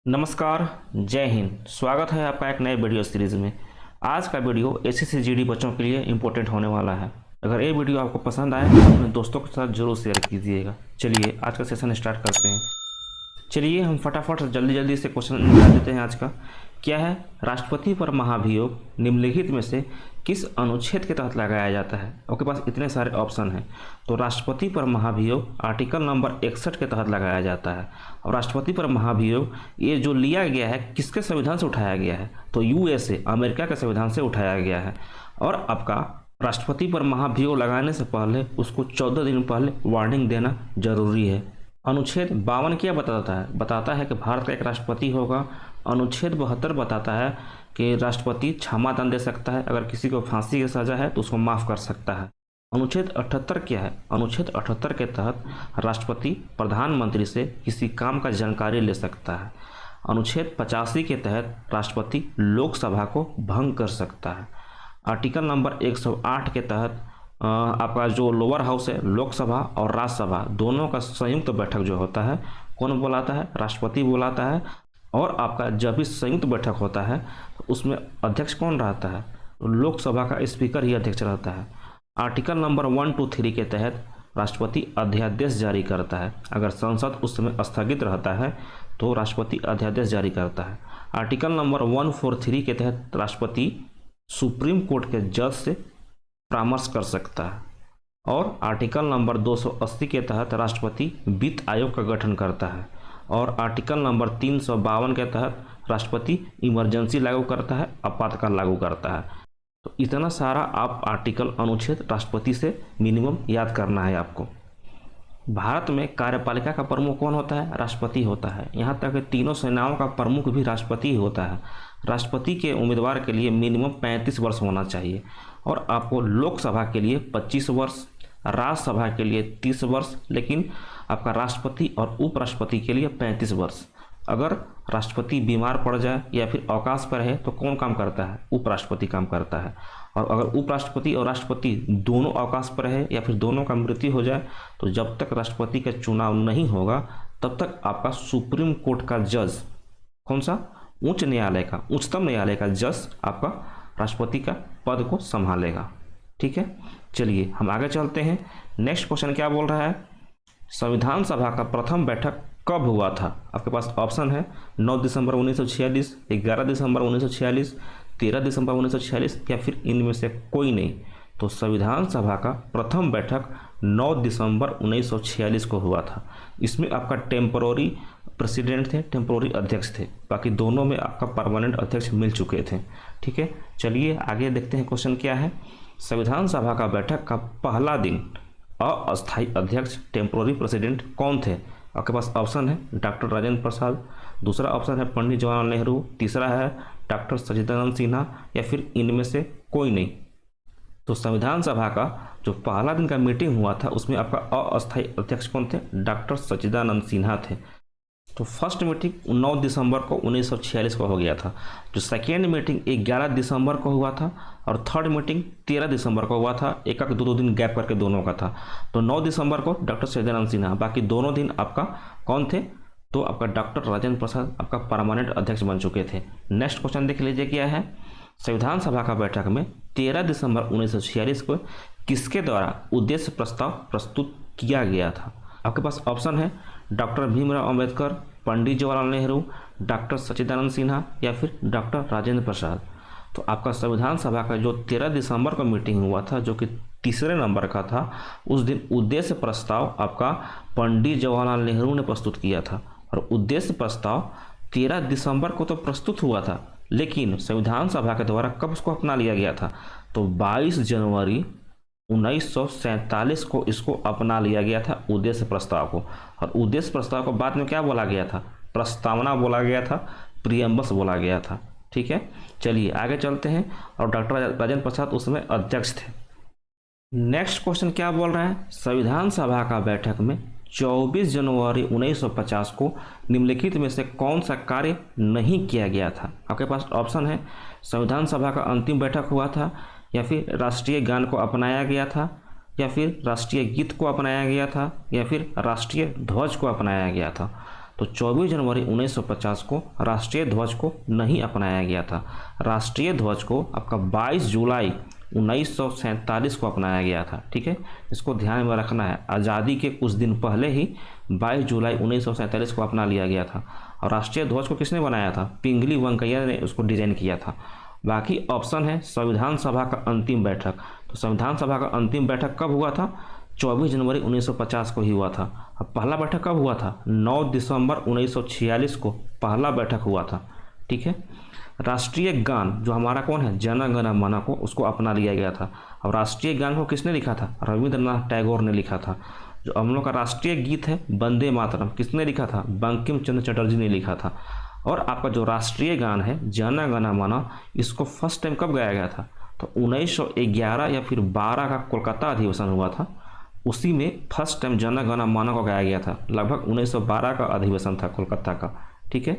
नमस्कार, जय हिंद। स्वागत है आपका एक नए वीडियो सीरीज़ में। आज का वीडियो एसएससी जीडी बच्चों के लिए इम्पोर्टेंट होने वाला है। अगर ये वीडियो आपको पसंद आए तो अपने दोस्तों के साथ जरूर शेयर कीजिएगा। चलिए आज का सेशन स्टार्ट करते हैं। चलिए हम फटाफट जल्दी से क्वेश्चन निकाल देते हैं। आज का क्या है? राष्ट्रपति पर महाभियोग निम्नलिखित में से किस अनुच्छेद के तहत लगाया जाता है? आपके पास इतने सारे ऑप्शन हैं। तो राष्ट्रपति पर महाभियोग आर्टिकल नंबर 61 के तहत लगाया जाता है। और राष्ट्रपति पर महाभियोग ये जो लिया गया है किसके संविधान से उठाया गया है? तो यूएसए अमेरिका के संविधान से उठाया गया है। और आपका राष्ट्रपति पर महाभियोग लगाने से पहले उसको 14 दिन पहले वार्निंग देना जरूरी है। अनुच्छेद 52 क्या बताता है? बताता है कि भारत का एक राष्ट्रपति होगा। अनुच्छेद 72 बताता है कि राष्ट्रपति क्षमादान दे सकता है, अगर किसी को फांसी की सजा है तो उसको माफ़ कर सकता है। अनुच्छेद 78 क्या है? अनुच्छेद 78 के तहत राष्ट्रपति प्रधानमंत्री से किसी काम का जानकारी ले सकता है। अनुच्छेद 85 के तहत राष्ट्रपति लोकसभा को भंग कर सकता है। आर्टिकल नंबर 108 के तहत आपका जो लोअर हाउस है, लोकसभा और राज्यसभा दोनों का संयुक्त बैठक जो होता है, कौन बुलाता है? राष्ट्रपति बुलाता है। और आपका जब भी संयुक्त बैठक होता है तो उसमें अध्यक्ष कौन रहता है? लोकसभा का स्पीकर ही अध्यक्ष रहता है। आर्टिकल नंबर 1, 2, 3 के तहत राष्ट्रपति अध्यादेश जारी करता है। अगर संसद उस समय स्थगित रहता है तो राष्ट्रपति अध्यादेश जारी करता है। आर्टिकल नंबर 143 के तहत राष्ट्रपति सुप्रीम कोर्ट के जज से परामर्श कर सकता है। और आर्टिकल नंबर 280 के तहत राष्ट्रपति वित्त आयोग का गठन करता है। और आर्टिकल नंबर 352 के तहत राष्ट्रपति इमरजेंसी लागू करता है, आपातकाल लागू करता है। तो इतना सारा आप आर्टिकल अनुच्छेद राष्ट्रपति से मिनिमम याद करना है आपको। भारत में कार्यपालिका का प्रमुख कौन होता है? राष्ट्रपति होता है। यहाँ तक कि तीनों सेनाओं का प्रमुख भी राष्ट्रपति होता है। राष्ट्रपति के उम्मीदवार के लिए मिनिमम 35 वर्ष होना चाहिए। और आपको लोकसभा के लिए 25 वर्ष, राज्यसभा के लिए 30 वर्ष, लेकिन आपका राष्ट्रपति और उपराष्ट्रपति के लिए 35 वर्ष। अगर राष्ट्रपति बीमार पड़ जाए या फिर अवकाश पर है तो कौन काम करता है? उपराष्ट्रपति काम करता है। और अगर उपराष्ट्रपति और राष्ट्रपति दोनों अवकाश पर है या फिर दोनों का मृत्यु हो जाए तो जब तक राष्ट्रपति का चुनाव नहीं होगा तब तक आपका सुप्रीम कोर्ट का जज, कौन सा? उच्च न्यायालय का, उच्चतम न्यायालय का जज आपका राष्ट्रपति का पद को संभालेगा। ठीक है, चलिए हम आगे चलते हैं। नेक्स्ट क्वेश्चन क्या बोल रहा है? संविधान सभा का प्रथम बैठक कब हुआ था? आपके पास ऑप्शन है 9 दिसंबर 1946, 11 दिसंबर 1946, 13 दिसंबर 1946 या फिर इनमें से कोई नहीं। तो संविधान सभा का प्रथम बैठक 9 दिसंबर 1946 को हुआ था। इसमें आपका टेम्पोररी प्रेसिडेंट थे, टेम्पोररी अध्यक्ष थे, बाकी दोनों में आपका परमानेंट अध्यक्ष मिल चुके थे। ठीक है, चलिए आगे देखते हैं क्वेश्चन क्या है। संविधान सभा का बैठक का पहला दिन अस्थायी अध्यक्ष टेम्पोररी प्रेसिडेंट कौन थे? आपके पास ऑप्शन है डॉक्टर राजेंद्र प्रसाद, दूसरा ऑप्शन है पंडित जवाहरलाल नेहरू, तीसरा है डॉक्टर सच्चिदानंद सिन्हा या फिर इनमें से कोई नहीं। तो संविधान सभा का जो पहला दिन का मीटिंग हुआ था उसमें आपका अस्थायी अध्यक्ष कौन थे? डॉक्टर सच्चिदानंद सिन्हा थे। तो फर्स्ट मीटिंग 9 दिसंबर को 1946 को हो गया था। जो सेकेंड मीटिंग 11 दिसंबर को हुआ था और थर्ड मीटिंग 13 दिसंबर को हुआ था। एक दो दिन गैप करके दोनों का था। तो 9 दिसंबर को डॉक्टर सच्चिदानंद सिन्हा, बाकी दोनों दिन आपका कौन थे? तो आपका डॉक्टर राजेंद्र प्रसाद आपका परमानेंट अध्यक्ष बन चुके थे। नेक्स्ट क्वेश्चन देख लीजिए क्या है। संविधान सभा का बैठक में 13 दिसंबर 1946 को किसके द्वारा उद्देश्य प्रस्ताव प्रस्तुत किया गया था? आपके पास ऑप्शन है डॉक्टर भीमराव अंबेडकर, पंडित जवाहरलाल नेहरू, डॉक्टर सच्चिदानंद सिन्हा या फिर डॉक्टर राजेंद्र प्रसाद। तो आपका संविधान सभा का जो 13 दिसंबर को मीटिंग हुआ था जो कि तीसरे नंबर का था, उस दिन उद्देश्य प्रस्ताव आपका पंडित जवाहरलाल नेहरू ने प्रस्तुत किया था। और उद्देश्य प्रस्ताव 13 दिसंबर को तो प्रस्तुत हुआ था, लेकिन संविधान सभा के द्वारा कब उसको अपना लिया गया था? तो 22 जनवरी 1947 को इसको अपना लिया गया था उद्देश्य प्रस्ताव को। और उद्देश्य प्रस्ताव को बाद में क्या बोला गया था? प्रस्तावना बोला गया था, प्रियम्बस बोला गया था। ठीक है, चलिए आगे चलते हैं। और डॉक्टर राजेंद्र प्रसाद उसमें अध्यक्ष थे। नेक्स्ट क्वेश्चन क्या बोल रहा है? संविधान सभा का बैठक में 24 जनवरी 1950 को निम्नलिखित में से कौन सा कार्य नहीं किया गया था? आपके पास ऑप्शन है संविधान सभा का अंतिम बैठक हुआ था, या फिर राष्ट्रीय गान को अपनाया गया था, या फिर राष्ट्रीय गीत को अपनाया गया था, या फिर राष्ट्रीय ध्वज को अपनाया गया था। तो 24 जनवरी 1950 को राष्ट्रीय ध्वज को नहीं अपनाया गया था। राष्ट्रीय ध्वज को आपका 22 जुलाई 1947 को अपनाया गया था। ठीक है, इसको ध्यान में रखना है। आज़ादी के कुछ दिन पहले ही 22 जुलाई 1947 को अपना लिया गया था। और राष्ट्रीय ध्वज को किसने बनाया था? पिंगली वेंकैया ने उसको डिजाइन किया था। बाकी ऑप्शन है संविधान सभा का अंतिम बैठक। तो संविधान सभा का अंतिम बैठक कब हुआ था? 24 जनवरी 1950 को ही हुआ था। अब पहला बैठक कब हुआ था? 9 दिसंबर 1946 को पहला बैठक हुआ था। ठीक है, राष्ट्रीय गान जो हमारा कौन है, जन गण मन को, उसको अपना लिया गया था। और राष्ट्रीय गान को किसने लिखा था? रविंद्रनाथ टैगोर ने लिखा था। जो हम लोग का राष्ट्रीय गीत है वंदे मातरम, किसने लिखा था? बंकिम चंद्र चटर्जी ने लिखा था। और आपका जो राष्ट्रीय गान है जन गण मन, इसको फर्स्ट टाइम कब गाया गया था? तो 1911 या फिर 12 का कोलकाता अधिवेशन हुआ था, उसी में फर्स्ट टाइम जन गण मन को गाया गया था। लगभग 1912 का अधिवेशन था कोलकाता का। ठीक है,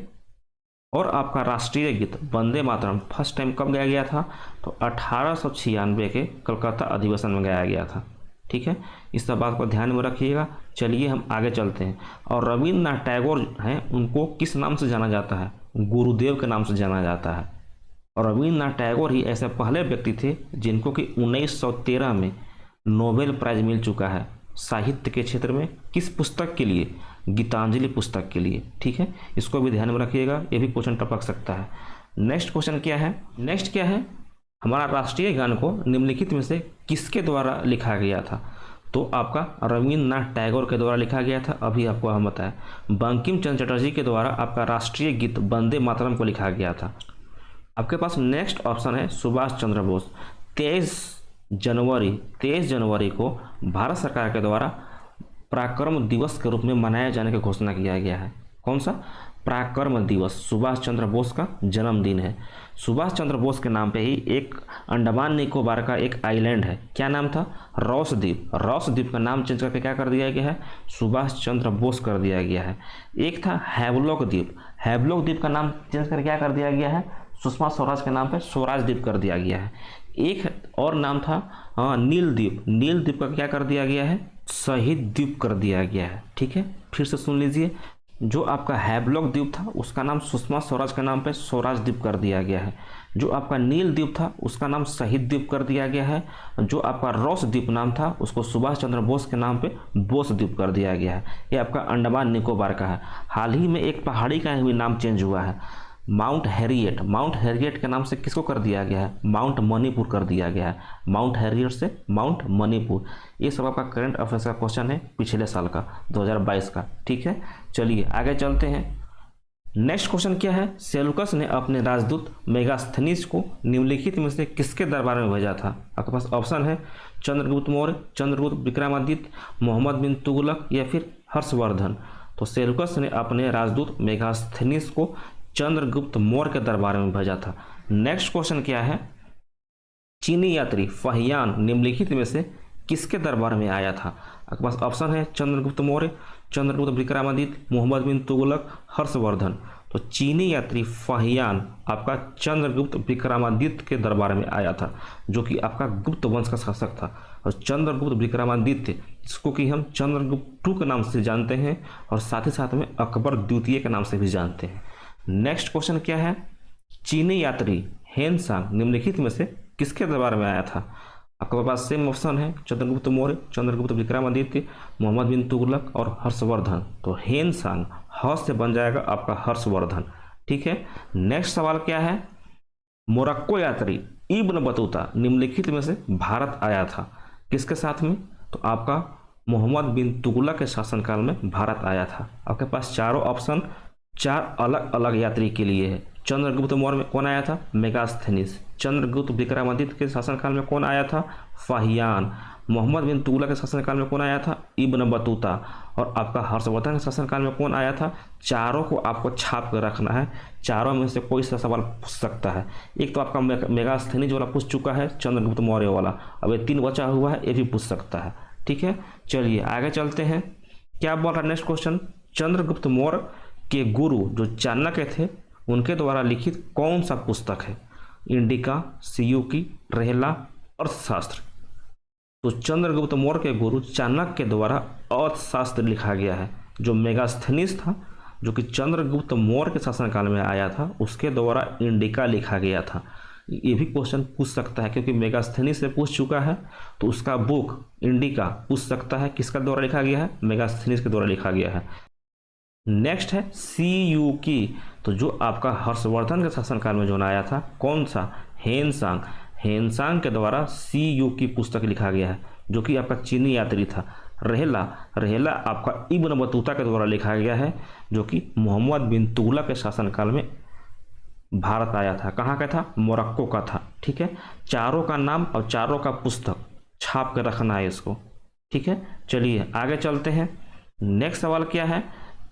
और आपका राष्ट्रीय गीत वंदे मातरम फर्स्ट टाइम कब गाया गया था? तो 1896 के कलकत्ता अधिवेशन में गाया गया था। ठीक है, इस सब बात को ध्यान में रखिएगा। चलिए हम आगे चलते हैं। और रविंद्रनाथ टैगोर हैं, उनको किस नाम से जाना जाता है? गुरुदेव के नाम से जाना जाता है। और रविंद्रनाथ टैगोर ही ऐसे पहले व्यक्ति थे जिनको कि 1913 में नोबेल प्राइज मिल चुका है साहित्य के क्षेत्र में। किस पुस्तक के लिए? गीतांजलि पुस्तक के लिए। ठीक है, इसको भी ध्यान में रखिएगा, ये भी क्वेश्चन टपक सकता है। नेक्स्ट क्वेश्चन क्या है? नेक्स्ट क्या है? हमारा राष्ट्रीय गान को निम्नलिखित में से किसके द्वारा लिखा गया था? तो आपका रविंद्रनाथ टैगोर के द्वारा लिखा गया था। अभी आपको हम बताया बंकिम चंद्र चटर्जी के द्वारा आपका राष्ट्रीय गीत वंदे मातरम को लिखा गया था। आपके पास नेक्स्ट ऑप्शन है सुभाष चंद्र बोस। 23 जनवरी को भारत सरकार के द्वारा पराक्रम दिवस के रूप में मनाए जाने की घोषणा किया गया है। कौन सा? पराक्रम दिवस। सुभाष चंद्र बोस का जन्मदिन है। सुभाष चंद्र बोस के नाम पे ही एक अंडमान निकोबार का एक आइलैंड है। क्या नाम था? रॉस द्वीप। रॉस द्वीप का नाम चेंज करके क्या कर दिया गया है? सुभाष चंद्र बोस कर दिया गया है। एक था हैवलॉक द्वीप। हैवलॉक द्वीप का नाम चेंज करके क्या कर दिया गया है? सुषमा स्वराज के नाम पे स्वराज द्वीप कर दिया गया है। एक और नाम था नील द्वीप। नील द्वीप का क्या कर दिया गया है? शहीद द्वीप कर दिया गया है। ठीक है, फिर से सुन लीजिए। जो आपका हैवलॉक द्वीप था उसका नाम सुषमा स्वराज के नाम पे स्वराज द्वीप कर दिया गया है। जो आपका नील द्वीप था उसका नाम शहीद द्वीप कर दिया गया है। जो आपका रॉस द्वीप नाम था उसको सुभाष चंद्र बोस के नाम पे बोस द्वीप कर दिया गया है। ये आपका अंडमान निकोबार का है। हाल ही में एक पहाड़ी का भी नाम चेंज हुआ है, माउंट हैरियट। माउंट हैरियट के नाम से किसको कर दिया गया है? माउंट मणिपुर कर दिया गया है। माउंट हैरियट से माउंट मणिपुर। ये सब आपका करंट अफेयर्स का क्वेश्चन है पिछले साल का 2022 का। ठीक है, चलिए आगे चलते हैं। नेक्स्ट क्वेश्चन क्या है? सेल्यूकस ने अपने राजदूत मेगास्थनीज को निम्नलिखित में से किसके दरबार में भेजा था? आपके पास ऑप्शन है चंद्रगुप्त मौर्य, चंद्रगुप्त विक्रमादित्य, मोहम्मद बिन तुगलक या फिर हर्षवर्धन। तो सेल्यूकस ने अपने राजदूत मेगास्थनीज को चंद्रगुप्त मौर्य के दरबार में भेजा था। नेक्स्ट क्वेश्चन क्या है? चीनी यात्री फहियान निम्नलिखित में से किसके दरबार में आया था? आपके पास ऑप्शन है चंद्रगुप्त मौर्य, चंद्रगुप्त विक्रमादित्य, मोहम्मद बिन तुगलक, हर्षवर्धन। तो चीनी यात्री फहियान आपका चंद्रगुप्त विक्रमादित्य के दरबार में आया था, जो कि आपका गुप्त वंश का शासक था। और चंद्रगुप्त विक्रमादित्य, जिसको कि हम चंद्रगुप्त II के नाम से जानते हैं और साथ ही साथ में अकबर द्वितीय के नाम से भी जानते हैं। नेक्स्ट क्वेश्चन क्या है? चीनी यात्री हेनसांग निम्नलिखित में से किसके दरबार में आया था? आपके पास सेम ऑप्शन है चंद्रगुप्त मौर्य, चंद्रगुप्त विक्रमादित्य, मोहम्मद बिन तुगलक और हर्षवर्धन। तो हेनसांग ह से बन जाएगा आपका हर्षवर्धन। ठीक है, नेक्स्ट सवाल क्या है? मोरक्को यात्री इब्न बतूता निम्नलिखित में से भारत आया था, किसके साथ में? तो आपका मोहम्मद बिन तुगलक के शासनकाल में भारत आया था। आपके पास चारों ऑप्शन 4 अलग अलग यात्री के लिए है। चंद्रगुप्त मौर्य में कौन आया था? मेगास्थनीज। चंद्रगुप्त विक्रमादित्य के शासनकाल में कौन आया था? फाहियान। मोहम्मद बिन तुगलक के शासनकाल में कौन आया था? Ibn Battuta. और आपका हर्षवर्धन के शासनकाल में कौन आया था? चारों को आपको छाप कर रखना है, चारों में से कोई सा सवाल पूछ सकता है। एक तो आपका मेगास्थनीज वाला पूछ चुका है, चंद्रगुप्त मौर्य वाला, अब ये 3 बचा हुआ है, ये भी पूछ सकता है। ठीक है, चलिए आगे चलते हैं। क्या बोल रहा है नेक्स्ट क्वेश्चन? चंद्रगुप्त मौर्य के गुरु जो चाणक्य थे उनके द्वारा लिखित कौन सा पुस्तक है? इंडिका, सियूकी, रेहला, अर्थशास्त्र। तो चंद्रगुप्त मौर्य के गुरु चाणक्य के द्वारा अर्थशास्त्र लिखा गया है। जो मेगास्थनीज था जो कि चंद्रगुप्त मौर्य के शासनकाल में आया था, उसके द्वारा इंडिका लिखा गया था। ये भी क्वेश्चन पूछ सकता है, क्योंकि मेगास्थनीज से पूछ चुका है, तो उसका बुक इंडिका पूछ सकता है किसका द्वारा लिखा गया है, मेगास्थनीज के द्वारा लिखा गया है। नेक्स्ट है सीयूकी, तो जो आपका हर्षवर्धन के शासनकाल में जो आया था, कौन सा, हेनसांग, हेनसांग के द्वारा सीयूकी पुस्तक लिखा गया है, जो कि आपका चीनी यात्री था। रहेला, रहेला आपका इब्न बतूता के द्वारा लिखा गया है, जो कि मोहम्मद बिन तुगलक के शासनकाल में भारत आया था। कहाँ का था, मोरक्को का था। ठीक है, चारों का नाम और चारों का पुस्तक छाप कर रखना है इसको। ठीक है, चलिए आगे चलते हैं। नेक्स्ट सवाल क्या है,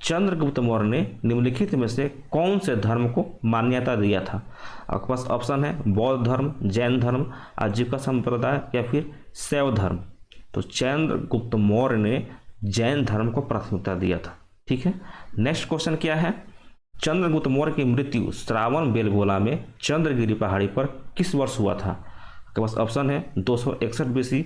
चंद्रगुप्त मौर्य ने निम्नलिखित में से कौन से धर्म को मान्यता दिया था। आपके पास ऑप्शन है बौद्ध धर्म, जैन धर्म, आजीविका संप्रदाय या फिर शैव धर्म। तो चंद्रगुप्त मौर्य ने जैन धर्म को प्राथमिकता दिया था। ठीक है, नेक्स्ट क्वेश्चन क्या है, चंद्रगुप्त मौर्य की मृत्यु श्रावण बेलगोला में चंद्रगिरी पहाड़ी पर किस वर्ष हुआ था। आपके पास ऑप्शन है 261 बीसी,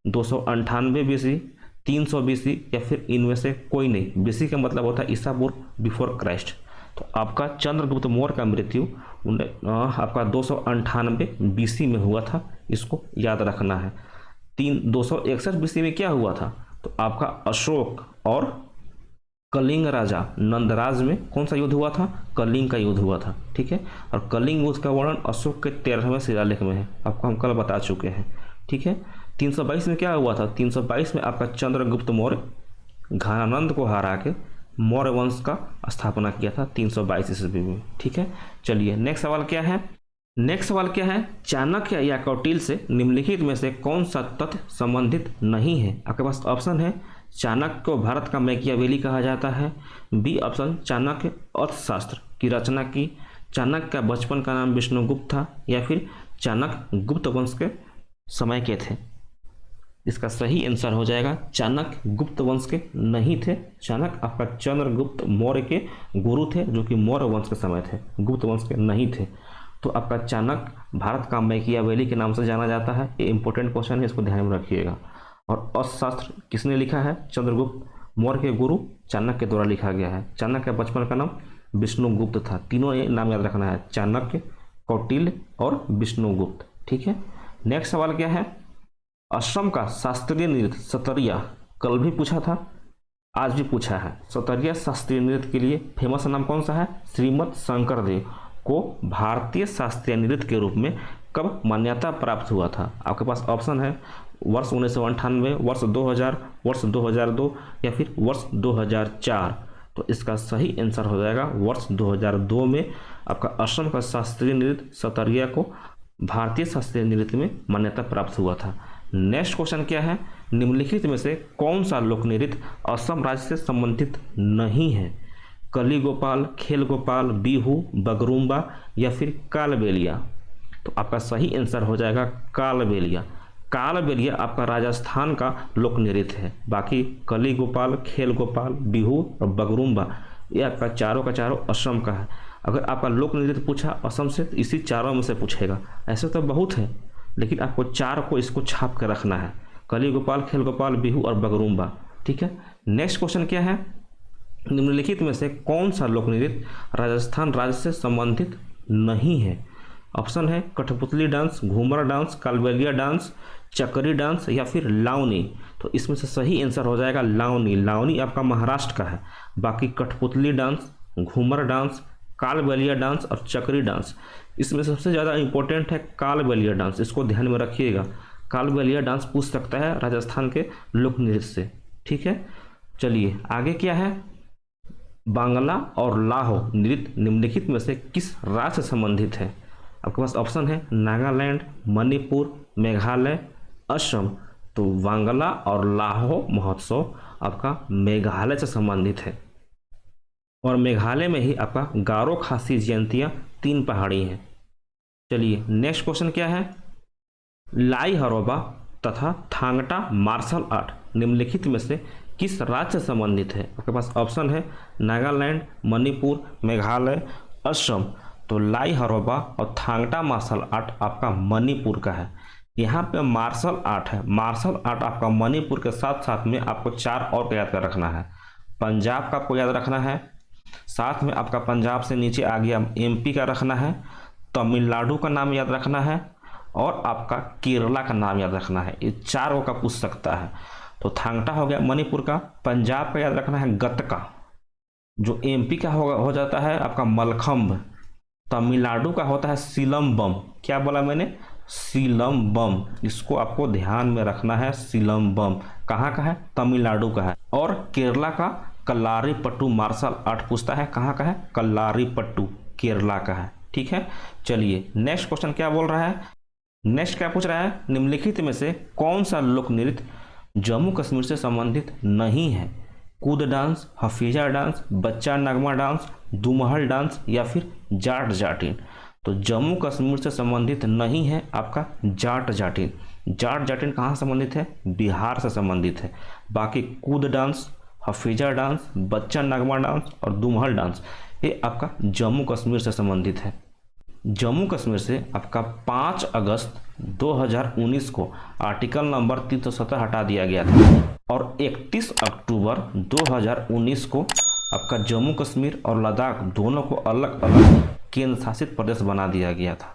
298 बीसी, 300 बीसी या फिर इनमें से कोई नहीं। बीसी का मतलब होता है ईसा पूर्व, बिफोर क्राइस्ट। तो आपका चंद्रगुप्त मौर्य का मृत्यु आपका 298 बीसी में हुआ था, इसको याद रखना है। 261 बीसी में क्या हुआ था, तो आपका अशोक और कलिंग राजा नंदराज में कौन सा युद्ध हुआ था, कलिंग का युद्ध हुआ था। ठीक है, और कलिंग युद्ध का वर्णन अशोक के 13वें शिलालेख में है, आपको हम कल बता चुके हैं। ठीक है, 322 में क्या हुआ था, 322 में आपका चंद्रगुप्त मौर्य घनानंद को हरा के मौर्य वंश का स्थापना किया था 322 ईस्वी में। ठीक है, चलिए नेक्स्ट सवाल क्या है, नेक्स्ट सवाल क्या है, चाणक्य या कौटिल्य से निम्नलिखित में से कौन सा तथ्य संबंधित नहीं है। आपके पास ऑप्शन है चाणक्य को भारत का मैकियावेली कहा जाता है, बी ऑप्शन चाणक्य अर्थशास्त्र की रचना की, चाणक्य का बचपन का नाम विष्णुगुप्त था, या फिर चाणक्य गुप्त वंश के समय के थे। इसका सही आंसर हो जाएगा चाणक्य गुप्त वंश के नहीं थे। चाणक्य आपका चंद्रगुप्त मौर्य के गुरु थे, जो कि मौर्य वंश के समय थे, गुप्त वंश के नहीं थे। तो आपका चाणक्य भारत का मैकियावेली के नाम से जाना जाता है। ये इंपॉर्टेंट क्वेश्चन है, इसको ध्यान में रखिएगा। और अर्थशास्त्र किसने लिखा है, चंद्रगुप्त मौर्य के गुरु चाणक्य के द्वारा लिखा गया है। चाणक्य का बचपन का नाम विष्णुगुप्त था। तीनों ये नाम याद रखना है, चाणक्य, कौटिल्य और विष्णुगुप्त। ठीक है, नेक्स्ट सवाल क्या है, असम का शास्त्रीय नृत्य सतरिया कल भी पूछा था, आज भी पूछा है। सतरिया शास्त्रीय नृत्य के लिए फेमस नाम कौन सा है, श्रीमद शंकरदेव को भारतीय शास्त्रीय नृत्य के रूप में कब मान्यता प्राप्त हुआ था। आपके पास ऑप्शन है वर्ष 1998, वर्ष 2000, वर्ष 2002 या फिर वर्ष 2004। तो इसका सही आंसर हो जाएगा वर्ष 2002 में आपका असम का शास्त्रीय नृत्य सतरिया को भारतीय शास्त्रीय नृत्य में मान्यता प्राप्त हुआ था। नेक्स्ट क्वेश्चन क्या है, निम्नलिखित में से कौन सा लोक नृत्य असम राज्य से संबंधित नहीं है। कली गोपाल, खेल गोपाल, बिहू, बगरुम्बा या फिर कालबेलिया। तो आपका सही आंसर हो जाएगा कालबेलिया। कालबेलिया आपका राजस्थान का लोक नृत्य है। बाकी कली गोपाल, खेल गोपाल, बिहू और बगरुम्बा ये आपका चारों का चारों असम का है। अगर आपका लोक नृत्य पूछा असम से तो इसी चारों में से पूछेगा। ऐसे तो बहुत है, लेकिन आपको चार को इसको छाप कर रखना है, कली गोपाल, खेल गोपाल, बिहू और बगरुम्बा। ठीक है, नेक्स्ट क्वेश्चन क्या है, निम्नलिखित में से कौन सा लोक नृत्य राजस्थान राज्य से संबंधित नहीं है। ऑप्शन है कठपुतली dance, Ghoomar dance, Kalbelia dance, चक्री डांस या फिर लावनी। तो इसमें से सही आंसर हो जाएगा लावनी। लावनी आपका महाराष्ट्र का है। बाकी कठपुतली dance, Ghoomar dance, Kalbelia dance और चक्री डांस, इसमें सबसे ज़्यादा इंपॉर्टेंट है कालबेलिया डांस, इसको ध्यान में रखिएगा। कालबेलिया डांस पूछ सकता है राजस्थान के लोक नृत्य से। ठीक है, चलिए आगे क्या है, बांग्ला और लाहो नृत्य निम्नलिखित में से किस राज्य से संबंधित है। आपके पास ऑप्शन है नागालैंड, मणिपुर, मेघालय, असम। तो बांग्ला और लाहो महोत्सव आपका मेघालय से संबंधित है, और मेघालय में ही आपका गारो खासी जयंतियाँ 3 पहाड़ी हैं। चलिए नेक्स्ट क्वेश्चन क्या है, लाई हरोबा तथा थांगटा मार्शल आर्ट निम्नलिखित में से किस राज्य से संबंधित है। आपके पास ऑप्शन है नागालैंड, मणिपुर, मेघालय, असम। तो लाई हरोबा और थांगटा मार्शल आर्ट आपका मणिपुर का है। यहाँ पे मार्शल आर्ट है, मार्शल आर्ट आपका मणिपुर के साथ साथ में आपको 4 और को याद कर रखना है। पंजाब का आपको याद रखना है, साथ में आपका पंजाब से नीचे आ गया एमपी का रखना है, तमिलनाडु का नाम याद रखना है और आपका केरला का नाम याद रखना है। ये 4 का पूछ सकता है। तो थांगटा हो गया मणिपुर का, पंजाब का याद रखना है गतका, जो एमपी का हो जाता है आपका मलखम्ब, तमिलनाडु का होता है सिलम्बम। क्या बोला मैंने? सिलम्बम। इसको आपको ध्यान में रखना है, सिलम्बम कहाँ का है? तमिलनाडु का है। और केरला का कल्लारीपट्टू मार्शल आर्ट पूछता है, कहाँ का है? कल्लारीपट्टू केरला का है। ठीक है, चलिए नेक्स्ट क्वेश्चन क्या बोल रहा है? नेक्स्ट क्या पूछ रहा है? निम्नलिखित में से कौन सा लोक नृत्य जम्मू कश्मीर से संबंधित नहीं है? कूद डांस, हफीजा डांस, बच्चा नगमा डांस, दुमहल डांस या फिर जाट जाटिन। तो जम्मू कश्मीर से संबंधित नहीं है आपका जाट जाटिन। जाट जाटिन कहाँ संबंधित है? बिहार से संबंधित है। बाकी कूद डांस, हफीजा डांस, बच्चा नगमा डांस और दुमहल डांस ये आपका जम्मू कश्मीर से संबंधित है। जम्मू कश्मीर से आपका 5 अगस्त 2019 को आर्टिकल नंबर 317 हटा दिया गया था और 31 अक्टूबर 2019 को आपका जम्मू कश्मीर और लद्दाख दोनों को अलग अलग केंद्र शासित प्रदेश बना दिया गया था।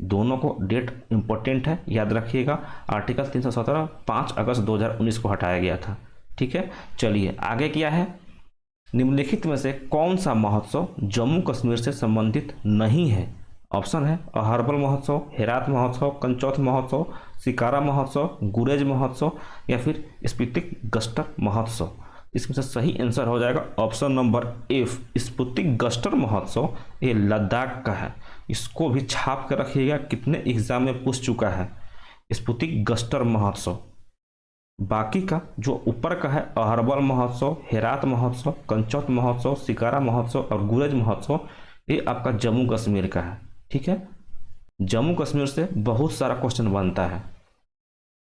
दोनों को डेट इंपॉर्टेंट है, याद रखिएगा। आर्टिकल 317 5 अगस्त 2019 को हटाया गया था। ठीक है, चलिए आगे क्या है? निम्नलिखित में से कौन सा महोत्सव जम्मू कश्मीर से संबंधित नहीं है? ऑप्शन है अहरबल महोत्सव, हेरात महोत्सव, कंचौथ महोत्सव, सिकारा महोत्सव, गुरेज महोत्सव या फिर स्पुतिक गस्टर महोत्सव। इसमें से सही आंसर हो जाएगा ऑप्शन नंबर एफ, स्पुतिक गस्टर महोत्सव। ये लद्दाख का है। इसको भी छाप कर रखिएगा, कितने एग्जाम में पूछ चुका है स्पुतिक गस्टर महोत्सव। बाकी का जो ऊपर का है अहरबल महोत्सव, हेरात महोत्सव, कंचौथ महोत्सव, सिकारा महोत्सव और गुरेज महोत्सव, ये आपका जम्मू कश्मीर का है। ठीक है, जम्मू कश्मीर से बहुत सारा क्वेश्चन बनता है।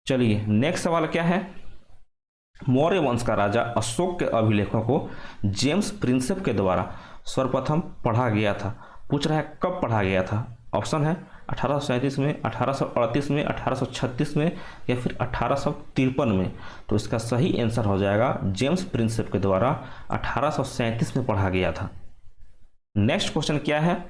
चलिए नेक्स्ट सवाल क्या है? मौर्य वंश का राजा अशोक के अभिलेखों को जेम्स प्रिंसेप के द्वारा सर्वप्रथम पढ़ा गया था। पूछ रहा है कब पढ़ा गया था? ऑप्शन है 1837 में, 1838 में, 1836 में या फिर 1853 में। तो इसका सही आंसर हो जाएगा जेम्स प्रिंसेप के द्वारा 1837 में पढ़ा गया था। नेक्स्ट क्वेश्चन क्या है?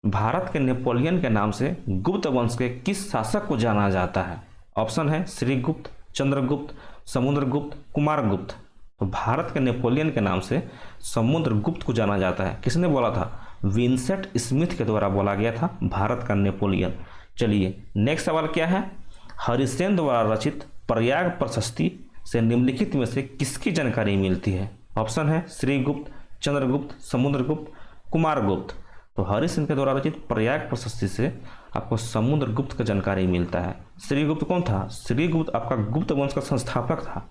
भारत के नेपोलियन के नाम से गुप्त वंश के किस शासक को जाना जाता है? ऑप्शन है श्रीगुप्त, चंद्रगुप्त, समुद्रगुप्त, कुमारगुप्त। तो भारत के नेपोलियन के नाम से समुद्रगुप्त को जाना जाता है। किसने बोला था? विंसेंट स्मिथ के द्वारा बोला गया था भारत का नेपोलियन। चलिए नेक्स्ट सवाल क्या है? हरिसेन द्वारा रचित प्रयाग प्रशस्ति से निम्नलिखित में से किसकी जानकारी मिलती है? ऑप्शन है श्रीगुप्त, चंद्रगुप्त, समुद्रगुप्त, कुमारगुप्त। तो हरिसेन के द्वारा रचित प्रयाग प्रशस्ति से आपको समुद्रगुप्त का जानकारी मिलता है। श्रीगुप्त कौन था? श्रीगुप्त आपका गुप्त वंश का संस्थापक था।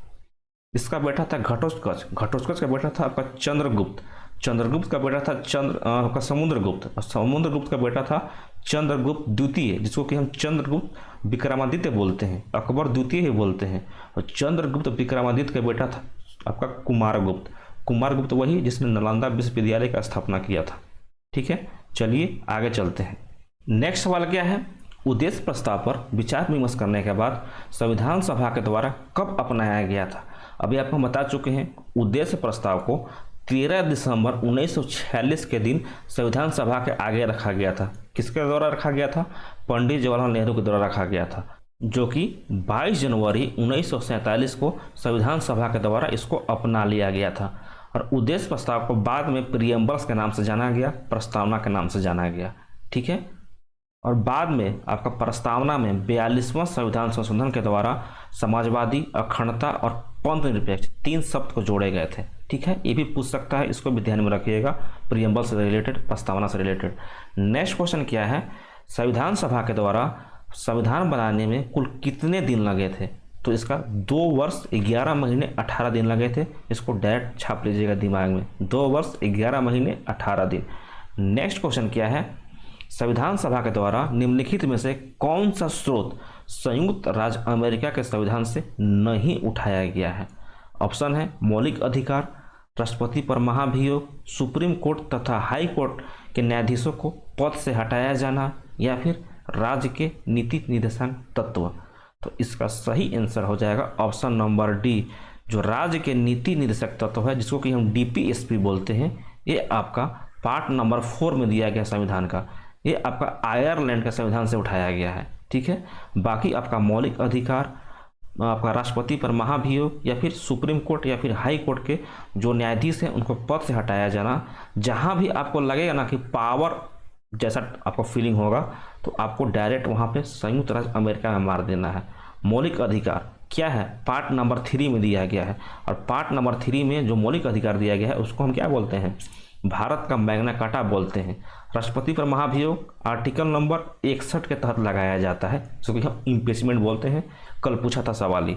इसका बेटा था घटोत्कच, घटोत्कच का बेटा था आपका चंद्रगुप्त, चंद्रगुप्त का बेटा था आपका समुद्रगुप्त, और समुद्रगुप्त का बेटा था चंद्रगुप्त द्वितीय, जिसको कि हम चंद्रगुप्त विक्रमादित्य बोलते हैं, अकबर द्वितीय ही बोलते हैं। और चंद्रगुप्त विक्रमादित्य का बेटा था आपका कुमारगुप्त। कुमारगुप्त वही जिसने नालंदा विश्वविद्यालय का स्थापना किया था। ठीक है, चलिए आगे चलते हैं। नेक्स्ट सवाल क्या है? उद्देश्य प्रस्ताव पर विचार विमर्श करने के बाद संविधान सभा के द्वारा कब अपनाया गया था? अभी आपको बता चुके हैं उद्देश्य प्रस्ताव को 13 दिसंबर 1946 के दिन संविधान सभा के आगे रखा गया था। किसके द्वारा रखा गया था? पंडित जवाहरलाल नेहरू के द्वारा रखा गया था, जो कि 22 जनवरी 1947 को संविधान सभा के द्वारा इसको अपना लिया गया था। और उद्देश्य प्रस्ताव को बाद में प्रियम्बल्स के नाम से जाना गया, प्रस्तावना के नाम से जाना गया। ठीक है, और बाद में आपका प्रस्तावना में 42वां संविधान संशोधन के द्वारा समाजवादी, अखंडता और पंथ निरपेक्ष 3 शब्द को जोड़े गए थे। ठीक है, ये भी पूछ सकता है, इसको भी ध्यान में रखिएगा, प्रियम्बल से रिलेटेड, प्रस्तावना से रिलेटेड। नेक्स्ट क्वेश्चन क्या है? संविधान सभा के द्वारा संविधान बनाने में कुल कितने दिन लगे थे? तो इसका 2 वर्ष 11 महीने 18 दिन लगे थे। इसको डायरेक्ट छाप लीजिएगा दिमाग में, 2 वर्ष 11 महीने 18 दिन। नेक्स्ट क्वेश्चन क्या है? संविधान सभा के द्वारा निम्नलिखित में से कौन सा स्रोत संयुक्त राज्य अमेरिका के संविधान से नहीं उठाया गया है? ऑप्शन है मौलिक अधिकार, राष्ट्रपति पर महाभियोग, सुप्रीम कोर्ट तथा हाई कोर्ट के न्यायाधीशों को पद से हटाया जाना या फिर राज्य के नीति निर्देशांक तत्व। तो इसका सही आंसर हो जाएगा ऑप्शन नंबर डी, जो राज्य के नीति निर्देशक तत्व है, जिसको कि हम डीपीएसपी बोलते हैं, ये आपका पार्ट नंबर 4 में दिया गया संविधान का, ये आपका आयरलैंड के संविधान से उठाया गया है। ठीक है, बाकी आपका मौलिक अधिकार आपका राष्ट्रपति पर महाभियोग या फिर सुप्रीम कोर्ट या फिर हाई कोर्ट के जो न्यायाधीश हैं उनको पद से हटाया जाना, जहां भी आपको लगेगा ना कि पावर जैसा आपको फीलिंग होगा तो आपको डायरेक्ट वहां पे संयुक्त राज्य अमेरिका में मार देना है। मौलिक अधिकार क्या है, पार्ट नंबर 3 में दिया गया है, और पार्ट नंबर 3 में जो मौलिक अधिकार दिया गया है उसको हम क्या बोलते हैं, भारत का मैग्ना कार्टा बोलते हैं। राष्ट्रपति पर महाभियोग आर्टिकल नंबर 61 के तहत लगाया जाता है, जिसको हम इम्पीचमेंट बोलते हैं। कल पूछा था सवाल ही।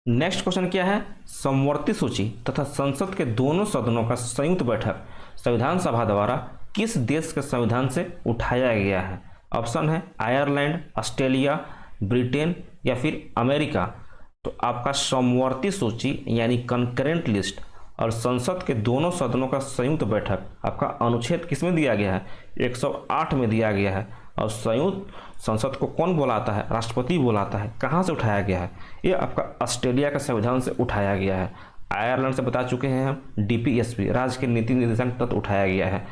नेक्स्ट क्वेश्चन क्या है, समवर्ती सूची तथा संसद के दोनों सदनों का संयुक्त बैठक संविधान सभा द्वारा किस देश के संविधान से उठाया गया है। ऑप्शन है आयरलैंड, ऑस्ट्रेलिया, ब्रिटेन या फिर अमेरिका। तो आपका समवर्ती सूची यानी कंकरेंट लिस्ट और संसद के दोनों सदनों का संयुक्त बैठक आपका अनुच्छेद किस में दिया गया है, 108 में दिया गया है। और संयुक्त संसद को कौन बुलाता है, राष्ट्रपति बुलाता है। कहाँ से उठाया गया है, ये आपका ऑस्ट्रेलिया के संविधान से उठाया गया है। आयरलैंड से बता चुके हैं हम, डीपीएसपी राज्य के नीति निर्देशांक तत्व उठाया गया है।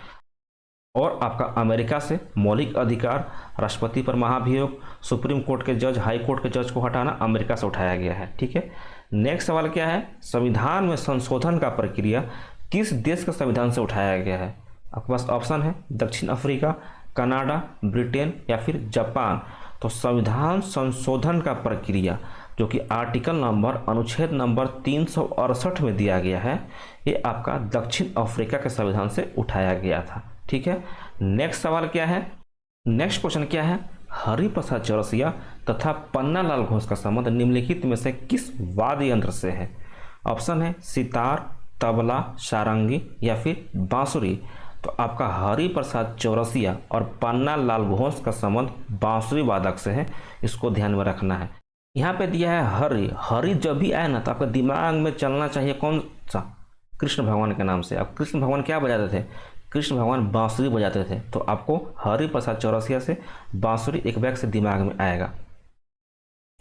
और आपका अमेरिका से मौलिक अधिकार, राष्ट्रपति पर महाभियोग, सुप्रीम कोर्ट के जज, हाई कोर्ट के जज को हटाना अमेरिका से उठाया गया है। ठीक है, नेक्स्ट सवाल क्या है, संविधान में संशोधन का प्रक्रिया किस देश के संविधान से उठाया गया है। आपके पास ऑप्शन है दक्षिण अफ्रीका, कनाडा, ब्रिटेन या फिर जापान। तो संविधान संशोधन का प्रक्रिया जो कि आर्टिकल नंबर अनुच्छेद नंबर 368 में दिया गया है, ये आपका दक्षिण अफ्रीका के संविधान से उठाया गया था। ठीक है, नेक्स्ट सवाल क्या है, नेक्स्ट क्वेश्चन क्या है, हरिप्रसाद चौरसिया तथा पन्नालाल घोष का संबंध निम्नलिखित में से किस वाद्य यंत्र से है। ऑप्शन है सितार, तबला, सारंगी या फिर बांसुरी। तो आपका हरिप्रसाद चौरसिया और पन्नालाल घोष का संबंध बांसुरी वादक से है, इसको ध्यान में रखना है। यहाँ पे दिया है हरि, हरि जब भी आए ना तो आपका दिमाग में चलना चाहिए कौन सा, कृष्ण भगवान के नाम से। अब कृष्ण भगवान क्या बजाते थे, कृष्ण भगवान बांसुरी बजाते थे। तो आपको हरिप्रसाद चौरसिया से बांसुरी एक बैग से दिमाग में आएगा।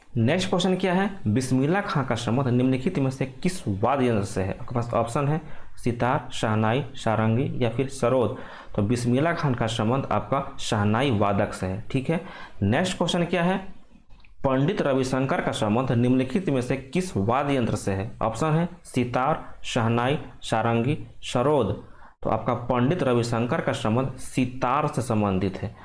नेक्स्ट क्वेश्चन क्या है, बिस्मिल्लाह खां का संबंध निम्नलिखित में से किस वाद्य यंत्र से है। आपके पास ऑप्शन है सितार, शहनाई, सारंगी या फिर सरोद। तो बिस्मिल्लाह खां का संबंध आपका शहनाई वादक से है। ठीक है, नेक्स्ट क्वेश्चन क्या है, पंडित रविशंकर का संबंध निम्नलिखित में से किस वाद्य यंत्र से है। ऑप्शन है सितार, शहनाई, सारंगी, सरोद। तो आपका पंडित रविशंकर का संबंध सितार से संबंधित है।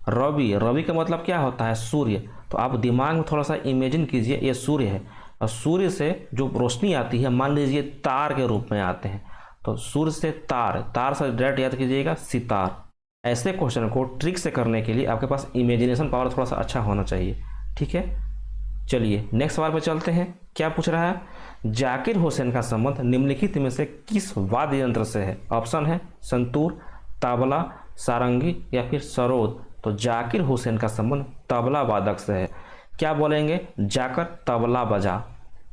रवि, रवि का मतलब क्या होता है, सूर्य। तो आप दिमाग में थोड़ा सा इमेजिन कीजिए, ये सूर्य है और सूर्य से जो रोशनी आती है मान लीजिए तार के रूप में आते हैं, तो सूर्य से तार, तार से डायरेक्ट याद कीजिएगा सितार। ऐसे क्वेश्चन को ट्रिक से करने के लिए आपके पास इमेजिनेशन पावर थोड़ा सा अच्छा होना चाहिए। ठीक है, चलिए नेक्स्ट सवाल पर चलते हैं। क्या पूछ रहा है, जाकिर हुसैन का संबंध निम्नलिखित में से किस वाद्य यंत्र से है। ऑप्शन है संतूर, तबला, सारंगी या फिर सरोद। तो जाकिर हुसैन का संबंध तबला वादक से है। क्या बोलेंगे, जाकर तबला बजा,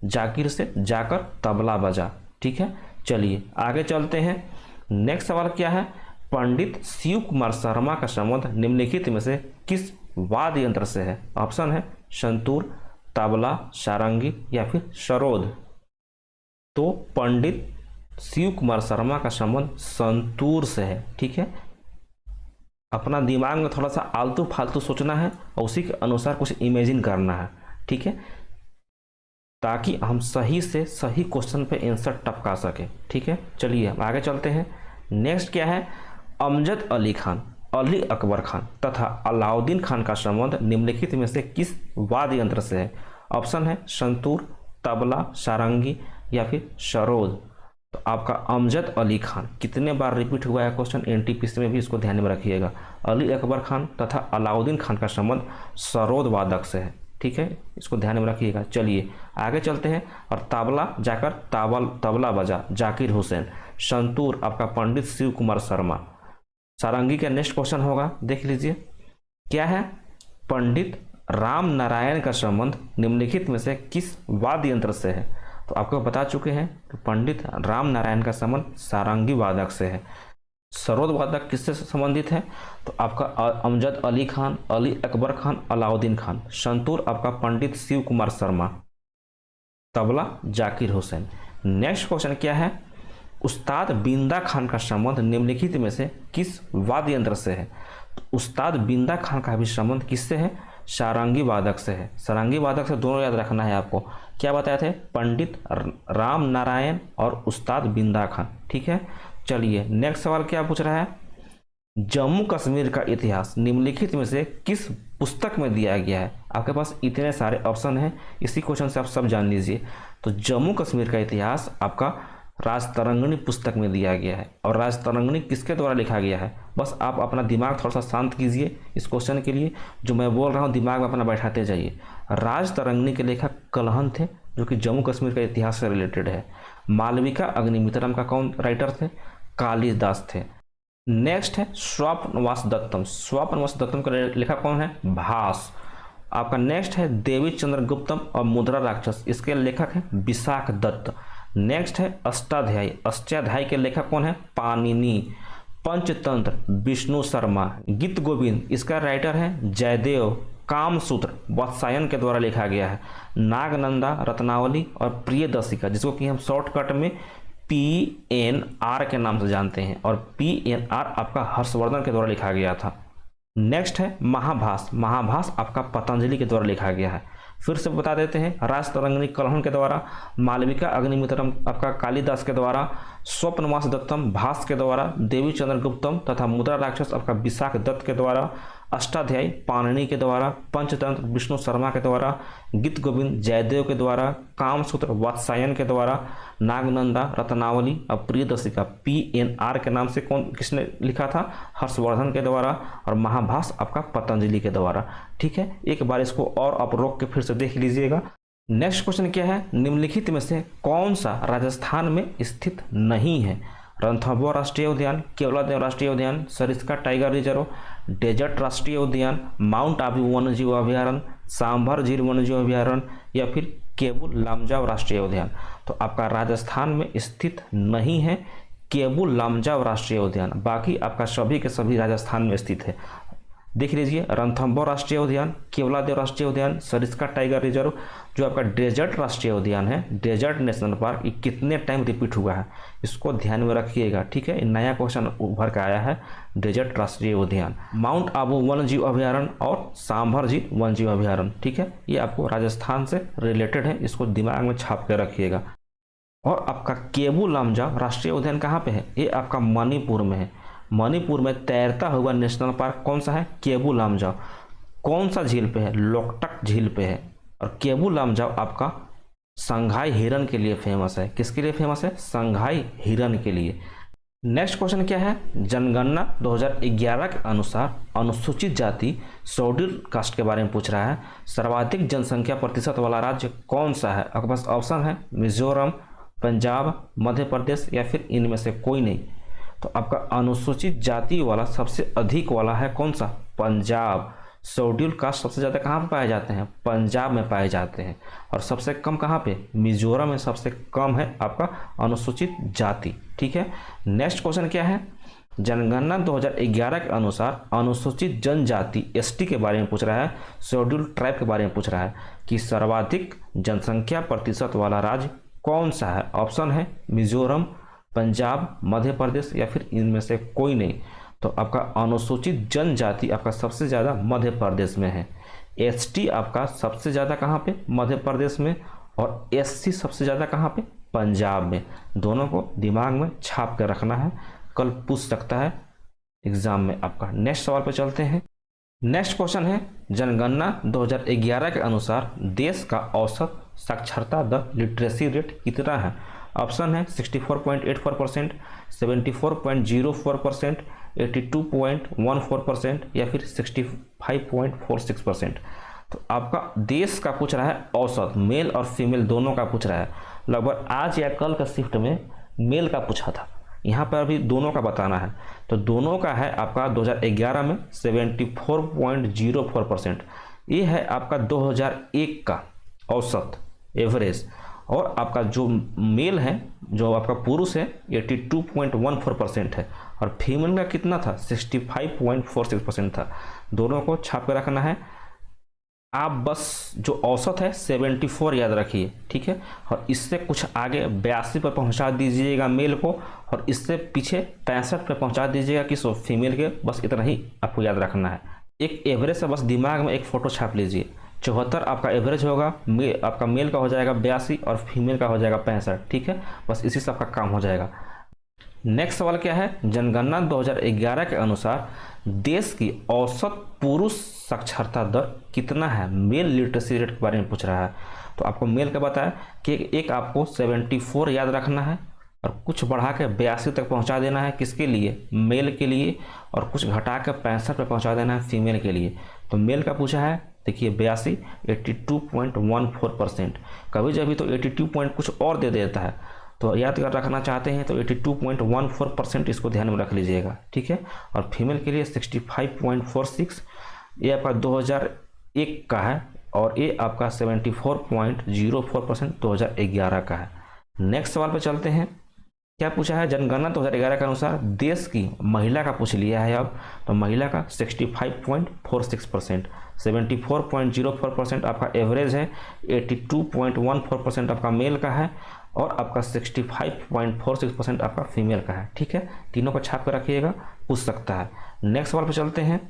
जाकिर से जाकर तबला बजा। ठीक है, चलिए आगे चलते हैं। नेक्स्ट सवाल क्या है, पंडित शिव कुमार शर्मा का संबंध निम्नलिखित में से किस वाद्य यंत्र से है। ऑप्शन है संतूर, तबला, सारंगी या फिर सरोद। तो पंडित शिव कुमार शर्मा का संबंध संतूर से है। ठीक है, अपना दिमाग में थोड़ा सा आलतू फालतू सोचना है और उसी के अनुसार कुछ इमेजिन करना है। ठीक है, ताकि हम सही से सही क्वेश्चन पे आंसर टपका सके। ठीक है, चलिए आगे चलते हैं। नेक्स्ट क्या है, अमजद अली खान, अली अकबर खान तथा अलाउद्दीन खान का संबंध निम्नलिखित में से किस वाद्य यंत्र से है। ऑप्शन है संतूर, तबला, सारंगी या फिर सरोद। तो आपका अमजद अली खान कितने बार रिपीट हुआ है क्वेश्चन, एनटीपीसी में भी इसको ध्यान में रखिएगा। अली अकबर खान तथा अलाउद्दीन खान का संबंध सरोद वादक से है। ठीक है, इसको ध्यान में रखिएगा। चलिए आगे चलते हैं। और तबला जाकर तबला बजा, जाकिर हुसैन। संतूर आपका पंडित शिव कुमार शर्मा। सारंगी का नेक्स्ट क्वेश्चन होगा, देख लीजिए क्या है, पंडित राम नारायण का संबंध निम्नलिखित में से किस वाद्य यंत्र से है। तो आपको बता चुके हैं कि पंडित राम नारायण का संबंध सारंगी वादक से है। सरोद वादक किससे संबंधित है, तो आपका अमजद अली खान, अली अकबर खान, अलाउद्दीन खान। संतूर आपका पंडित शिव कुमार शर्मा। तबला जाकिर हुसैन। नेक्स्ट क्वेश्चन क्या है, उस्ताद बिंदा खान का संबंध निम्नलिखित में से किस वाद्य यंत्र से है? तो उस्ताद बिंदा खान का भी संबंध किससे है? सारंगी वादक से है। सारंगी वादक से दोनों याद रखना है आपको। क्या बताए थे? पंडित राम नारायण और उस्ताद बिंदा खान। ठीक है, चलिए नेक्स्ट सवाल क्या पूछ रहा है? जम्मू कश्मीर का इतिहास निम्नलिखित में से किस पुस्तक में दिया गया है? आपके पास इतने सारे ऑप्शन हैं, इसी क्वेश्चन से आप सब जान लीजिए। तो जम्मू कश्मीर का इतिहास आपका राजतरंगिणी पुस्तक में दिया गया है। और राजतरंगिणी किसके द्वारा लिखा गया है? बस आप अपना दिमाग थोड़ा सा शांत कीजिए इस क्वेश्चन के लिए, जो मैं बोल रहा हूँ दिमाग में अपना बैठाते जाइए। राजतरंगिणी के लेखक कलहन थे, जो कि जम्मू कश्मीर का इतिहास से रिलेटेड है। मालविका अग्निमित्रम का कौन राइटर थे? कालिदास थे। नेक्स्ट है स्वप्नवास दत्तम। स्वप्नवास दत्तम का लेखक कौन है? भास। आपका नेक्स्ट है देवी चंद्रगुप्तम और मुद्रा राक्षस, इसके लेखक हैं विशाख दत्त। नेक्स्ट है अष्टाध्यायी। अष्टाध्यायी के लेखक कौन है? पाणिनि। पंचतंत्र विष्णु शर्मा। गीत गोविंद इसका राइटर है जयदेव। कामसूत्र वात्सायन के द्वारा लिखा गया है। नागनंदा, रत्नावली और प्रियदर्शिका, जिसको कि हम शॉर्टकट में PNR के नाम से जानते हैं, और PNR आपका हर्षवर्धन के द्वारा लिखा गया था। नेक्स्ट है महाभास। महाभास आपका पतंजलि के द्वारा लिखा गया है। फिर से बता देते हैं, राजतरंगिणी कलहन के द्वारा, मालविका अग्निमित्रम आपका कालिदास के द्वारा, स्वप्नवास दत्तम भास के द्वारा, देवी चंद्रगुप्तम तथा मुद्रा राक्षस आपका विशाख दत्त के द्वारा, अष्टाध्यायी पाणिनि के द्वारा, पंचतंत्र विष्णु शर्मा के द्वारा, गीत गोविंद जयदेव के द्वारा, कामसूत्र वात्सायन के द्वारा, नागनंदा, रत्नावली और प्रियदर्शिका PNR के नाम से किसने लिखा था? हर्षवर्धन के द्वारा। और महाभास आपका पतंजलि के द्वारा। ठीक है, एक बार इसको और आप रोक के फिर से देख लीजिएगा। नेक्स्ट क्वेश्चन क्या है? निम्नलिखित में से कौन सा राजस्थान में स्थित नहीं है? रणथंभौर राष्ट्रीय उद्यान, केवलादेव राष्ट्रीय उद्यान, सरिस्का टाइगर रिजर्व, डेजर्ट राष्ट्रीय उद्यान, माउंट आबू वन्यजीव अभ्यारण्य, सांभर झील वन्यजीव अभ्यारण्य या फिर केबुल लामजाव राष्ट्रीय उद्यान। तो आपका राजस्थान में स्थित नहीं है केबुल लामजाव राष्ट्रीय उद्यान, बाकी आपका सभी के सभी राजस्थान में स्थित है। देख लीजिए, रणथंभौर राष्ट्रीय उद्यान, केवलादेव राष्ट्रीय उद्यान, सरिस्का टाइगर रिजर्व, जो आपका डेजर्ट राष्ट्रीय उद्यान है, डेजर्ट नेशनल पार्क, ये कितने टाइम रिपीट हुआ है इसको ध्यान में रखिएगा। ठीक है, नया क्वेश्चन उभर के आया है, डेजर्ट राष्ट्रीय उद्यान, माउंट आबू वन्यजीव अभ्यारण्य और सांभर झील वन्यजीव अभ्यारण्य। ठीक है, ये आपको राजस्थान से रिलेटेड है, इसको दिमाग में छाप के रखिएगा। और आपका केबुल लामजाव राष्ट्रीय उद्यान कहाँ पे है? ये आपका मणिपुर में है। मणिपुर में तैरता हुआ नेशनल पार्क कौन सा है? केबुल लामजाव। कौन सा झील पे है? लोकटक झील पे है। और केबुल लामजाव आपका संघाई हिरन के लिए फेमस है। किसके लिए फेमस है? संघाई हिरन के लिए। नेक्स्ट क्वेश्चन क्या है? जनगणना 2011 के अनुसार अनुसूचित जाति शेड्यूल कास्ट के बारे में पूछ रहा है। सर्वाधिक जनसंख्या प्रतिशत वाला राज्य कौन सा है? आपके पास ऑप्शन है मिजोरम, पंजाब, मध्य प्रदेश या फिर इनमें से कोई नहीं। तो आपका अनुसूचित जाति वाला सबसे अधिक वाला है कौन सा? पंजाब। शेड्यूल कास्ट सबसे ज़्यादा कहाँ पे पाए जाते हैं? पंजाब में पाए जाते हैं। और सबसे कम कहाँ पे? मिजोरम में सबसे कम है आपका अनुसूचित जाति। ठीक है, नेक्स्ट क्वेश्चन क्या है? जनगणना 2011 के अनुसार अनुसूचित जनजाति ST के बारे में पूछ रहा है, शेड्यूल ट्राइब के बारे में पूछ रहा है कि सर्वाधिक जनसंख्या प्रतिशत वाला राज्य कौन सा है? ऑप्शन है मिजोरम, पंजाब, मध्य प्रदेश या फिर इनमें से कोई नहीं। तो आपका अनुसूचित जनजाति आपका सबसे ज़्यादा मध्य प्रदेश में है। ST आपका सबसे ज़्यादा कहाँ पे? मध्य प्रदेश में। और SC सबसे ज़्यादा कहाँ पे? पंजाब में। दोनों को दिमाग में छाप कर रखना है, कल पूछ सकता है एग्जाम में आपका। नेक्स्ट सवाल पे चलते हैं। नेक्स्ट क्वेश्चन है, जनगणना 2011 के अनुसार देश का औसत साक्षरता दर लिटरेसी रेट कितना है? ऑप्शन है 64.84%, 74.04%, 82.14% या फिर 65.46%। तो आपका देश का पूछ रहा है औसत, मेल और फीमेल दोनों का पूछ रहा है। लगभग आज या कल का शिफ्ट में मेल का पूछा था, यहाँ पर अभी दोनों का बताना है। तो दोनों का है आपका 2011 में 74.04%। ये है आपका 2001 का औसत एवरेज। और आपका जो मेल है, जो आपका पुरुष है, 82.14% है। और फीमेल का कितना था? 65.46% था। दोनों को छाप कर रखना है। आप बस जो औसत है 74 याद रखिए, ठीक है, और इससे कुछ आगे 82 पर पहुंचा दीजिएगा मेल को, और इससे पीछे 65 पर पहुंचा दीजिएगा किस फीमेल के। बस इतना ही आपको याद रखना है। एक एवरेज से बस दिमाग में एक फ़ोटो छाप लीजिए। 74 आपका एवरेज होगा, आपका मेल का हो जाएगा 82 और फीमेल का हो जाएगा 65, ठीक है। बस इसी से आपका काम हो जाएगा। नेक्स्ट सवाल क्या है, जनगणना 2011 के अनुसार देश की औसत पुरुष साक्षरता दर कितना है। मेल लिटरेसी रेट के बारे में पूछ रहा है। तो आपको मेल का बताया कि एक आपको 74 याद रखना है और कुछ बढ़ा के 82 तक पहुंचा देना है, किसके लिए, मेल के लिए, और कुछ घटा के 65 पे पहुंचा देना है फीमेल के लिए। तो मेल का पूछा है, देखिए 82 82.14%। कभी जब तो 82 पॉइंट कुछ और दे देता है, तो याद कर रखना चाहते हैं तो 82.14% इसको ध्यान में रख लीजिएगा, ठीक है। और फीमेल के लिए 65.46, ये आपका 2001 का है, और ये आपका 74.04% 2011 का है। नेक्स्ट सवाल पे चलते हैं। क्या पूछा है, जनगणना 2011 के अनुसार देश की महिला का पूछ लिया है अब। तो महिला का 65.46%, 74.04% आपका एवरेज है, 82.14% आपका मेल का है, और आपका 65.46% आपका फीमेल का है, ठीक है। तीनों को छाप कर रखिएगा, पूछ सकता है। नेक्स्ट सवाल पे चलते हैं।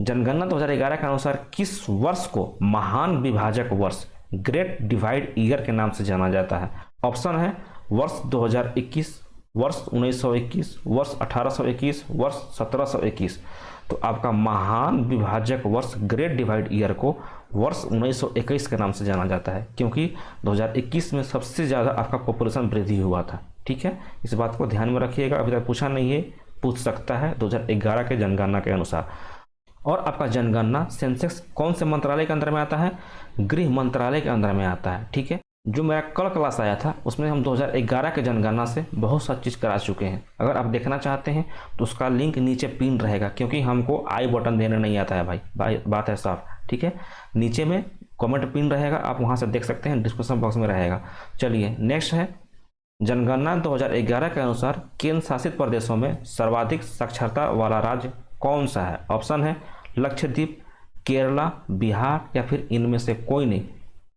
जनगणना 2011 के अनुसार किस वर्ष को महान विभाजक वर्ष, ग्रेट डिवाइड ईयर के नाम से जाना जाता है। ऑप्शन है वर्ष 2021, वर्ष 1921, वर्ष 1821, वर्ष 1721। तो आपका महान विभाजक वर्ष ग्रेट डिवाइड ईयर को वर्ष 1921 के नाम से जाना जाता है, क्योंकि 2021 में सबसे ज़्यादा आपका पॉपुलेशन वृद्धि हुआ था, ठीक है। इस बात को ध्यान में रखिएगा, अभी तक पूछा नहीं है, पूछ सकता है 2011 के जनगणना के अनुसार। और आपका जनगणना सेंसेक्स कौन से मंत्रालय के अंदर में आता है, गृह मंत्रालय के अंदर में आता है, ठीक है। जो मेरा कल क्लास आया था उसमें हम 2011 के जनगणना से बहुत सा चीज़ करा चुके हैं। अगर आप देखना चाहते हैं तो उसका लिंक नीचे पिन रहेगा, क्योंकि हमको आई बटन देने नहीं आता है भाई, बात है साफ, ठीक है। नीचे में कमेंट पिन रहेगा, आप वहां से देख सकते हैं, डिस्क्रिप्शन बॉक्स में रहेगा। चलिए नेक्स्ट है, जनगणना 2011 के अनुसार केंद्र शासित प्रदेशों में सर्वाधिक साक्षरता वाला राज्य कौन सा है। ऑप्शन है लक्षद्वीप, केरला, बिहार, या फिर इनमें से कोई नहीं।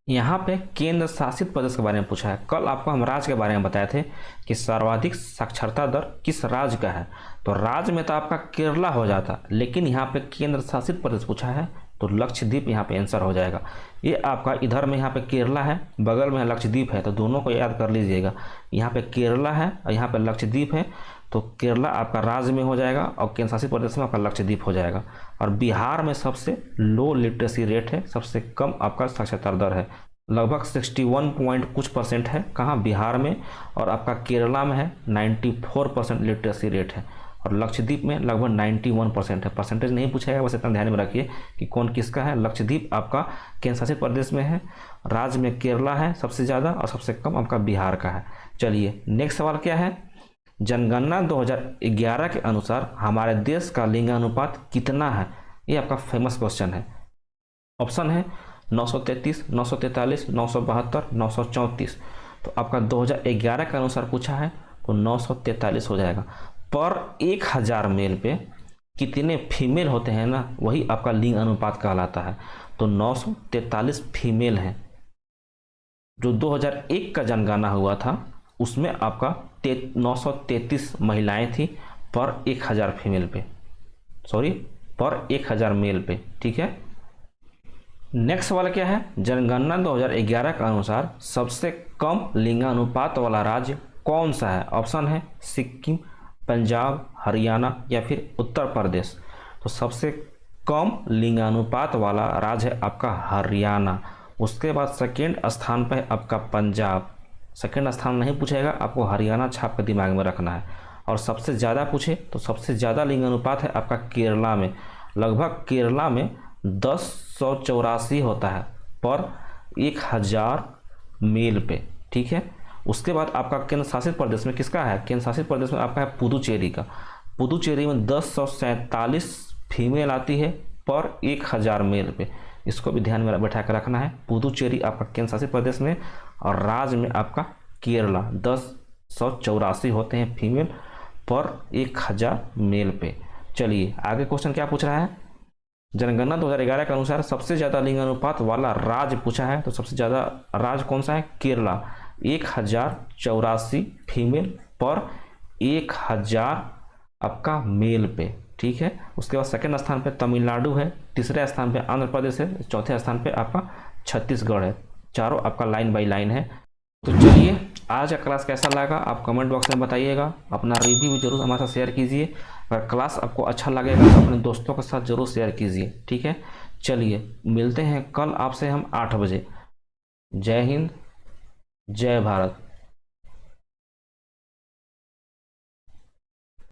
यहाँ पे केंद्र शासित प्रदेश के बारे में पूछा है। कल आपको हम राज्य के बारे में बताए थे कि सर्वाधिक साक्षरता दर किस राज्य का है, तो राज्य में तो आपका केरला हो जाता, लेकिन यहाँ पे केंद्र शासित प्रदेश पूछा है तो लक्षद्वीप यहाँ पे आंसर हो जाएगा। ये आपका इधर में यहाँ पे केरला है, बगल में लक्षद्वीप है, तो दोनों को याद कर लीजिएगा। यहाँ पे केरला है और यहाँ पे लक्षद्वीप है, तो केरला आपका राज्य में हो जाएगा और केंद्र शासित प्रदेश में आपका लक्षद्वीप हो जाएगा। और बिहार में सबसे लो लिटरेसी रेट है, सबसे कम आपका साक्षरता दर है, लगभग 61 पॉइंट कुछ % है, कहाँ, बिहार में। और आपका केरला में है 94% लिटरेसी रेट है, और लक्षद्वीप में लगभग 91% है। परसेंटेज नहीं पूछेगा, बस इतना ध्यान में रखिए कि कौन किसका है। लक्षद्वीप आपका केंद्र शासित प्रदेश में है, राज्य में केरला है सबसे ज़्यादा, और सबसे कम आपका बिहार का है। चलिए नेक्स्ट सवाल क्या है, जनगणना 2011 के अनुसार हमारे देश का लिंगानुपात कितना है। ये आपका फेमस क्वेश्चन है। ऑप्शन है 933, 943, 972, 934। तो आपका 2011 के अनुसार पूछा है तो 943 हो जाएगा। पर 1000 मेल पे कितने फीमेल होते हैं ना, वही आपका लिंग अनुपात कहलाता है। तो 943 फीमेल हैं। जो 2001 का जनगणना हुआ था उसमें आपका 933 महिलाएं थी पर 1000 फीमेल पे, सॉरी पर 1000 मेल पे, ठीक है। नेक्स्ट सवाल क्या है, जनगणना 2011 के अनुसार सबसे कम लिंगानुपात वाला राज्य कौन सा है। ऑप्शन है सिक्किम, पंजाब, हरियाणा, या फिर उत्तर प्रदेश। तो सबसे कम लिंगानुपात वाला राज्य है आपका हरियाणा। उसके बाद सेकेंड स्थान पर है आपका पंजाब। सेकेंड स्थान नहीं पूछेगा, आपको हरियाणा छाप कर दिमाग में रखना है। और सबसे ज़्यादा पूछे तो सबसे ज़्यादा लिंगानुपात है आपका केरला में, लगभग केरला में 1084 होता है पर 1000 मेल पे, ठीक है। उसके बाद आपका केंद्र शासित प्रदेश में किसका है, केंद्र शासित प्रदेश में आपका है पुदुचेरी का। पुदुचेरी में 1047 फीमेल आती है पर 1000 मेल पे। इसको भी ध्यान में बैठा कर रखना है। पुदुचेरी आपका केंद्र शासित प्रदेश में, और राज्य में आपका केरला 1084 होते हैं फीमेल पर 1000 मेल पे। चलिए आगे क्वेश्चन क्या पूछ रहा है, जनगणना 2011 के अनुसार सबसे ज़्यादा लिंग अनुपात वाला राज्य पूछा है, तो सबसे ज़्यादा राज्य कौन सा है? केरला, 1084 फीमेल पर 1000 आपका मेल पे, ठीक है। उसके बाद सेकंड स्थान पे तमिलनाडु है, तीसरे स्थान पे आंध्र प्रदेश है, चौथे स्थान पे आपका छत्तीसगढ़ है। चारों आपका लाइन बाय लाइन है। तो चलिए, आज का क्लास कैसा लगा आप कमेंट बॉक्स में बताइएगा। अपना रिव्यू भी जरूर हमारे साथ शेयर कीजिए। अगर क्लास आपको अच्छा लगेगा तो अपने दोस्तों के साथ जरूर शेयर कीजिए, ठीक है। चलिए, मिलते हैं कल आपसे हम 8 बजे। जय हिंद, जय भारत।